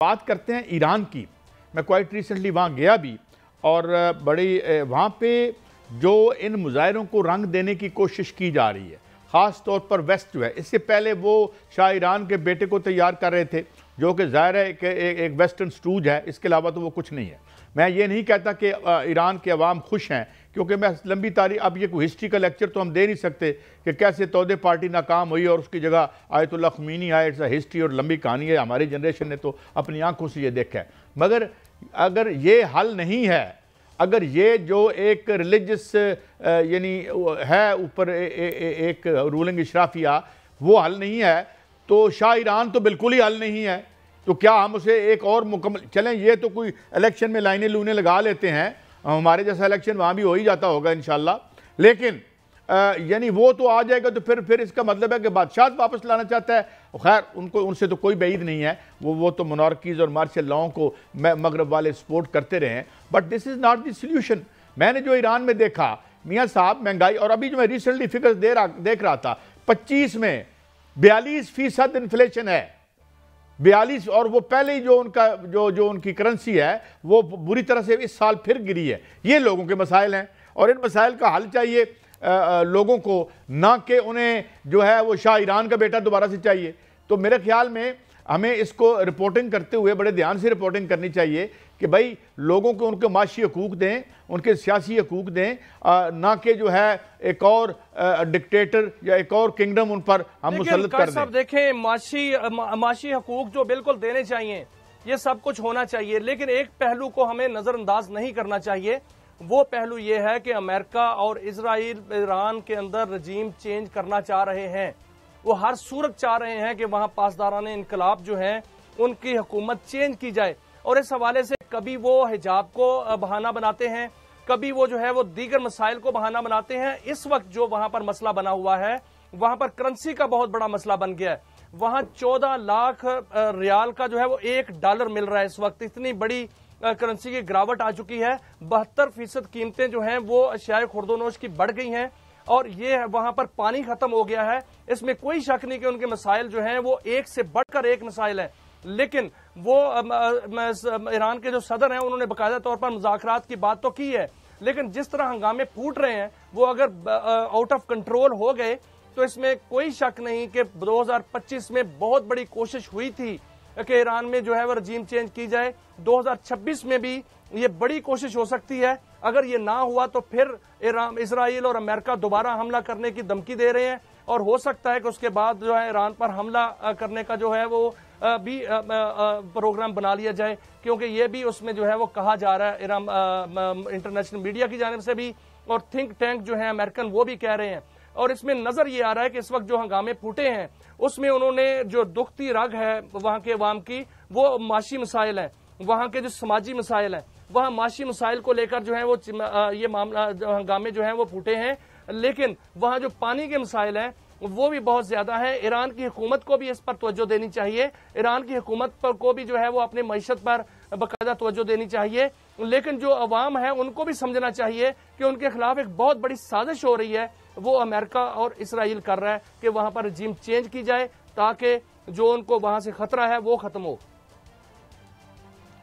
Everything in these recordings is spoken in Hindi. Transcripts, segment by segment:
बात करते हैं ईरान की। मैं क्वाइट रिसेंटली वहाँ गया भी और बड़ी वहाँ पे जो इन मुजाहिरों को रंग देने की कोशिश की जा रही है, ख़ास तौर पर वेस्ट जो है। इससे पहले वो शाह ईरान के बेटे को तैयार कर रहे थे, जो कि ज़ाहिर है कि एक वेस्टर्न स्टूज है, इसके अलावा तो वो कुछ नहीं है। मैं ये नहीं कहता कि ईरान के अवाम खुश हैं, क्योंकि मैं लंबी तारीख, अब ये कोई हिस्ट्री का लेक्चर तो हम दे नहीं सकते कि कैसे तौदे पार्टी नाकाम हुई और उसकी जगह आयतुल्लाह ख़मीनी आए। इट्स हिस्ट्री और लंबी कहानी है, हमारी जनरेशन ने तो अपनी आंखों से ये देखा है। मगर अगर ये हल नहीं है, अगर ये जो एक रिलीजियस यानी है ऊपर एक रूलिंग इशराफिया, वो हल नहीं है, तो शाह ईरान तो बिल्कुल ही हल नहीं है। तो क्या हम उसे एक और मुकम्मल, चलें ये तो कोई इलेक्शन में लाइनें लूने लगा लेते हैं, हमारे जैसा इलेक्शन वहाँ भी हो ही जाता होगा इंशाल्लाह, लेकिन यानी वो तो आ जाएगा तो फिर इसका मतलब है कि बादशाह वापस लाना चाहता है। खैर उनको, उनसे तो कोई बैद नहीं है, वो तो मोनार्कीज़ और मार्शल लॉ को मगरब वाले सपोर्ट करते रहे हैं, but this is not the solution. मैंने जो ईरान में देखा मियाँ साहब, महंगाई, और अभी जो मैं रिसेंटली फिगर्स देख रहा था, 25 में 42% इन्फ्लेशन है, 42। और वो पहले ही जो उनका जो उनकी करेंसी है वो बुरी तरह से इस साल फिर गिरी है। ये लोगों के मसाइल हैं और इन मसाइल का हल चाहिए लोगों को, ना कि उन्हें जो है वो शाह ईरान का बेटा दोबारा से चाहिए। तो मेरे ख्याल में हमें इसको रिपोर्टिंग करते हुए बड़े ध्यान से रिपोर्टिंग करनी चाहिए कि भाई लोगों को उनके माशी हकूक़ दें, उनके सियासी हकूक़ दें, ना कि जो है एक और डिक्टेटर या एक और किंगडम उन पर हम मुसल्लत कर दें। देखें, माशी हकूक़ जो बिल्कुल देने चाहिए, ये सब कुछ होना चाहिए, लेकिन एक पहलू को हमें नज़रअंदाज नहीं करना चाहिए। वो पहलू ये है कि अमेरिका और इजराइल ईरान के अंदर रजीम चेंज करना चाह रहे हैं। वो हर सूरत चाह रहे हैं कि वहां पासदाराने इनकलाब जो है उनकी हुकूमत चेंज की जाए, और इस हवाले से कभी वो हिजाब को बहाना बनाते हैं, कभी वो जो है वो दीगर मसाइल को बहाना बनाते हैं। इस वक्त जो वहां पर मसला बना हुआ है, वहां पर करेंसी का बहुत बड़ा मसला बन गया है। वहां 14 लाख रियाल का जो है वो $1 मिल रहा है इस वक्त। इतनी बड़ी करेंसी की गिरावट आ चुकी है। 72% कीमतें जो हैं वो अशियाए खुर्दोनोश की बढ़ गई हैं, और ये वहां पर पानी खत्म हो गया है। इसमें कोई शक नहीं कि उनके मसाइल जो हैं वो एक से बढ़कर एक मसाइल है। लेकिन वो ईरान के जो सदर हैं उन्होंने बाकायदा तौर पर मुज़ाकरात की बात तो की है, लेकिन जिस तरह हंगामे फूट रहे हैं वो अगर आउट ऑफ कंट्रोल हो गए तो इसमें कोई शक नहीं कि 2025 में बहुत बड़ी कोशिश हुई थी कि ईरान में जो है वो रजीम चेंज की जाए। 2026 में भी ये बड़ी कोशिश हो सकती है। अगर ये ना हुआ तो फिर इजराइल और अमेरिका दोबारा हमला करने की धमकी दे रहे हैं, और हो सकता है कि उसके बाद जो है ईरान पर हमला करने का जो है वो भी प्रोग्राम बना लिया जाए, क्योंकि ये भी उसमें जो है वो कहा जा रहा है ईरान इंटरनेशनल मीडिया की जानिब से भी, और थिंक टैंक जो है अमेरिकन वो भी कह रहे हैं। और इसमें नजर ये आ रहा है कि इस वक्त जो हंगामे फूटे हैं उसमें उन्होंने जो दुखती रग है वहां के अवाम की, वो माशी मसाइल है, वहां के जो समाजी मसाइल हैं, वहां माशी मसाइल को लेकर जो है वो ये मामला हंगामे जो है वो फूटे हैं। लेकिन वहां जो पानी के मसाइल हैं वो भी बहुत ज्यादा है। ईरान की हुकूमत को भी इस पर तवज्जो देनी चाहिए, ईरान की हुकूमत पर को भी जो है वो अपनी मईशत पर बाकायदा तवज्जो देनी चाहिए। लेकिन जो अवाम है उनको भी समझना चाहिए कि उनके खिलाफ एक बहुत बड़ी साजिश हो रही है, वो अमेरिका और इसराइल कर रहा है कि वहां पर रजीम चेंज की जाए ताकि जो उनको वहां से खतरा है वो खत्म हो।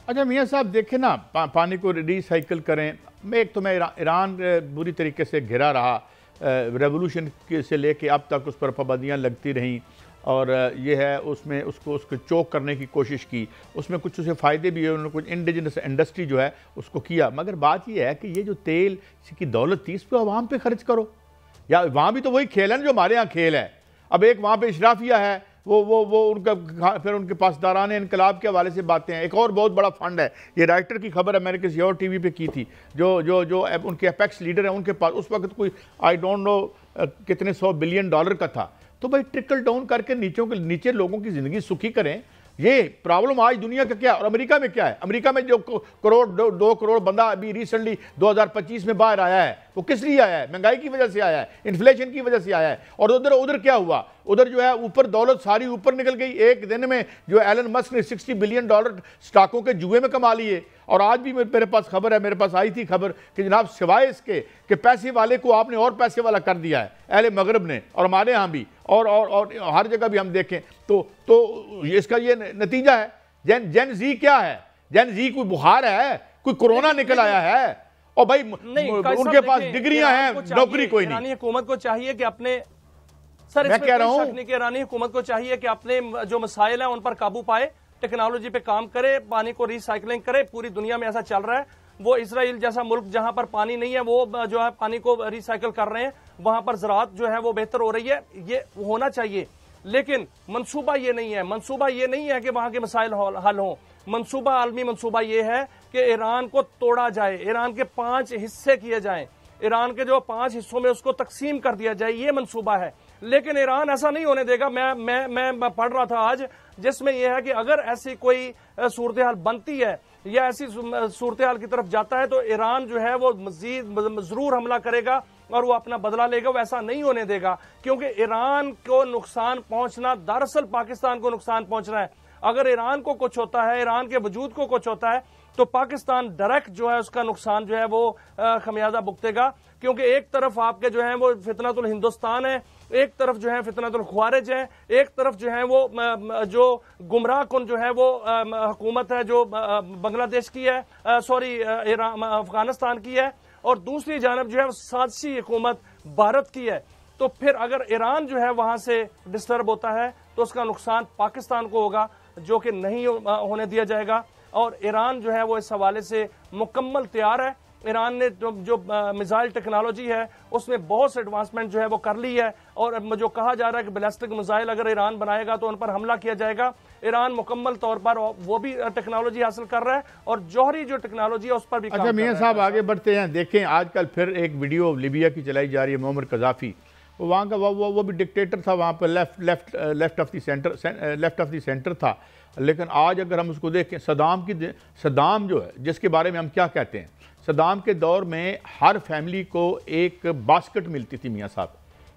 अच्छा मियाँ साहब देखें ना, पानी को रिसाइकिल करें। एक तो मैं ईरान बुरी तरीके से घिरा रहा, रेवोल्यूशन से लेके अब तक उस पर पाबंदियाँ लगती रहीं, और ये है उसमें उसको चोक करने की कोशिश की, उसमें कुछ उसे फ़ायदे भी हुए, उन्होंने कुछ इंडिजिनस इंडस्ट्री जो है उसको किया। मगर बात ये है कि ये जो तेल की दौलत थी इस पर आवाम पे खर्च करो, या वहाँ भी तो वही खेल है ना जो हमारे यहाँ खेल है। अब एक वहाँ पे इशराफिया है, वो उनका फिर उनके पासदाराने इनकलाब के हवाले से बातें हैं। एक और बहुत बड़ा फंड है, ये राइटर की खबर है मैंने किसी और टीवी पे की थी, जो उनके अपेक्स लीडर हैं उनके पास उस वक्त कोई आई डोंट नो कितने $100 बिलियन का था। तो भाई ट्रिकल डाउन करके नीचे लोगों की ज़िंदगी सुखी करें। ये प्रॉब्लम आज दुनिया का क्या है और अमेरिका में क्या है। अमेरिका में जो 2 करोड़ बंदा अभी रिसेंटली 2025 में बाहर आया है, वो किस लिए आया है? महंगाई की वजह से आया है, इन्फ्लेशन की वजह से आया है। और उधर क्या हुआ, उधर जो है ऊपर दौलत सारी ऊपर निकल गई। एक दिन में जो एलन मस्क ने $60 बिलियन स्टॉकों के जुए में कमा लिए। और आज भी मेरे पास खबर है, मेरे पास आई थी खबर कि जनाब सिवाय इसके कि पैसे वाले को आपने और पैसे वाला कर दिया है अहले मगरब ने, और हमारे यहाँ भी और हर जगह भी हम देखें तो इसका ये नतीजा है जेन जी क्या है? जेन जी कोई बुखार है, कोई कोरोना निकल आया है? और भाई उनके पास डिग्रियां हैं, नौकरी कोई नहीं। ईरानी हुकूमत को चाहिए कि अपने सर मैं कह रहा हूं कि ईरानी हुकूमत को चाहिए कि अपने जो मसाइल हैं उन पर काबू पाए, टेक्नोलॉजी पे काम करे, पानी को रिसाइकलिंग करे। पूरी दुनिया में ऐसा चल रहा है। वो इसराइल जैसा मुल्क जहां पर पानी नहीं है वो जो है पानी को रिसाइकिल कर रहे हैं, वहां पर ज़राअत जो है वो बेहतर हो रही है। ये होना चाहिए, लेकिन मंसूबा ये नहीं है। मंसूबा ये नहीं है कि वहां के मसाइल हल हों। मंसूबा, आलमी मंसूबा ये है कि ईरान को तोड़ा जाए, ईरान के 5 हिस्से किए जाएं, ईरान के जो 5 हिस्सों में उसको तकसीम कर दिया जाए, ये मंसूबा है। लेकिन ईरान ऐसा नहीं होने देगा। मैं पढ़ रहा था आज, जिसमें यह है कि अगर ऐसी कोई सूरत हाल बनती है या ऐसी सूरत हाल की तरफ जाता है तो ईरान जो है वो मजीद जरूर हमला करेगा और वो अपना बदला लेगा। वो ऐसा नहीं होने देगा, क्योंकि ईरान को नुकसान पहुंचना दरअसल पाकिस्तान को नुकसान पहुंचना है। अगर ईरान को कुछ होता है, ईरान के वजूद को कुछ होता है, तो पाकिस्तान डायरेक्ट जो है उसका नुकसान जो है वो खमियाजा भुगतेगा। क्योंकि एक तरफ आपके जो है वो फितनतुल हिंदुस्तान है, एक तरफ जो है फितनतुल ख्वारिज है, एक तरफ जो है वो जो गुमराह कुन जो है वो हुकूमत है जो बांग्लादेश की है, सॉरी अफगानिस्तान की है, और दूसरी जानब जो है साजिशी हुकूमत भारत की है। तो फिर अगर ईरान जो है वहां से डिस्टर्ब होता है तो उसका नुकसान पाकिस्तान को होगा, जो कि नहीं होने दिया जाएगा। और ईरान जो है वो इस हवाले से मुकम्मल तैयार है। ईरान ने जो मिसाइल टेक्नोलॉजी है उसमें बहुत से एडवांसमेंट जो है वो कर ली है, और जो कहा जा रहा है कि बैलिस्टिक मिसाइल अगर ईरान बनाएगा तो उन पर हमला किया जाएगा। ईरान मुकम्मल तौर पर वो भी टेक्नोलॉजी हासिल कर रहा है, और जौहरी जो टेक्नोलॉजी है उस पर भी काम कर रहा है। मियां साहब आगे बढ़ते हैं। देखें आजकल फिर एक वीडियो लीबिया की चलाई जा रही है, मोहम्मद कज़ाफ़ी, वहाँ का वो भी डिक्टेटर था, वहाँ पर लेफ्ट ऑफ द सेंटर था। लेकिन आज अगर हम उसको देखें, सदाम जो है जिसके बारे में हम क्या कहते हैं, सदाम के दौर में हर फैमिली को एक बास्केट मिलती थी मियाँ साहब।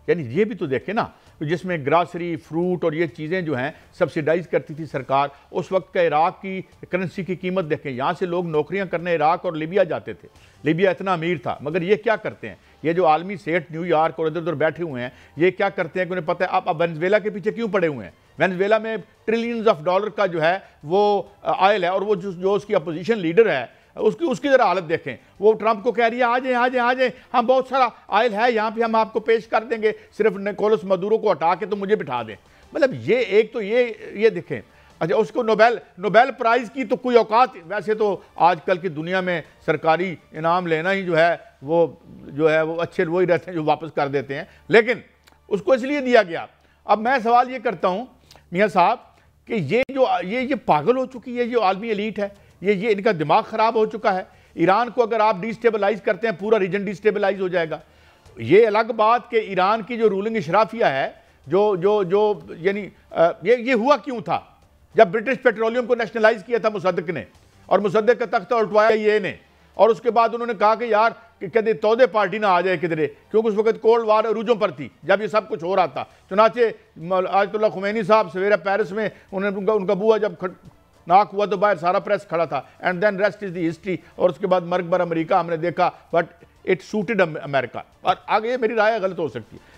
यानी ये भी तो देखें ना, जिसमें ग्रासरी, फ्रूट और ये चीज़ें जो हैं सब्सिडाइज करती थी सरकार। उस वक्त का इराक की करेंसी की कीमत देखें, यहाँ से लोग नौकरियाँ करने इराक और लीबिया जाते थे। लीबिया इतना अमीर था, मगर ये क्या करते हैं, ये जो आलमी सेठ न्यूयॉर्क और इधर उधर बैठे हुए हैं, ये क्या करते हैं कि उन्हें पता है आप वेनेजुएला के पीछे क्यों पड़े हुए हैं। वेनेजुएला में ट्रिलियंस ऑफ डॉलर का जो है वो ऑयल है, और वो जो उसकी अपोजिशन लीडर है उसकी जरा हालत देखें। वो ट्रंप को कह रही है आ जाए, हम बहुत सारा ऑयल है यहाँ पे, हम आपको पेश कर देंगे, सिर्फ निकोलस मदुरो को हटा के तो मुझे बिठा दें। मतलब ये एक तो ये देखें। अच्छा, उसको नोबेल प्राइज़ की तो कोई औकात, वैसे तो आजकल की दुनिया में सरकारी इनाम लेना ही जो है वो अच्छे वही रहते हैं जो वापस कर देते हैं, लेकिन उसको इसलिए दिया गया। अब मैं सवाल ये करता हूँ मियाँ साहब कि ये पागल हो चुकी है, जो आलमी एलीट है, ये इनका दिमाग ख़राब हो चुका है। ईरान को अगर आप डिस्टेबलाइज करते हैं, पूरा रीजन डिस्टेबलाइज हो जाएगा। ये अलग बात कि ईरान की जो रूलिंग इशराफिया है, जो यानी ये हुआ क्यों था जब ब्रिटिश पेट्रोलियम को नेशनलाइज किया था मुसद्दक ने, और मुसद्दक का तख्ता उल्टवाया ये ने, और उसके बाद उन्होंने कहा कि यार कहते तौदे पार्टी ना आ जाए किधरे, क्योंकि उस वक्त कोल्ड वार अरूजों पर थी जब ये सब कुछ हो रहा था। चुनाचे आयतुल्लाह खुमैनी साहब सवेरे पेरिस में उनका बुआ जब नाक हुआ तो बाहर सारा प्रेस खड़ा था, and then rest is the history. और उसके बाद मर्ग बर अमेरिका हमने देखा, बट इट सूटेड अमेरिका। और आगे मेरी राय गलत हो सकती है,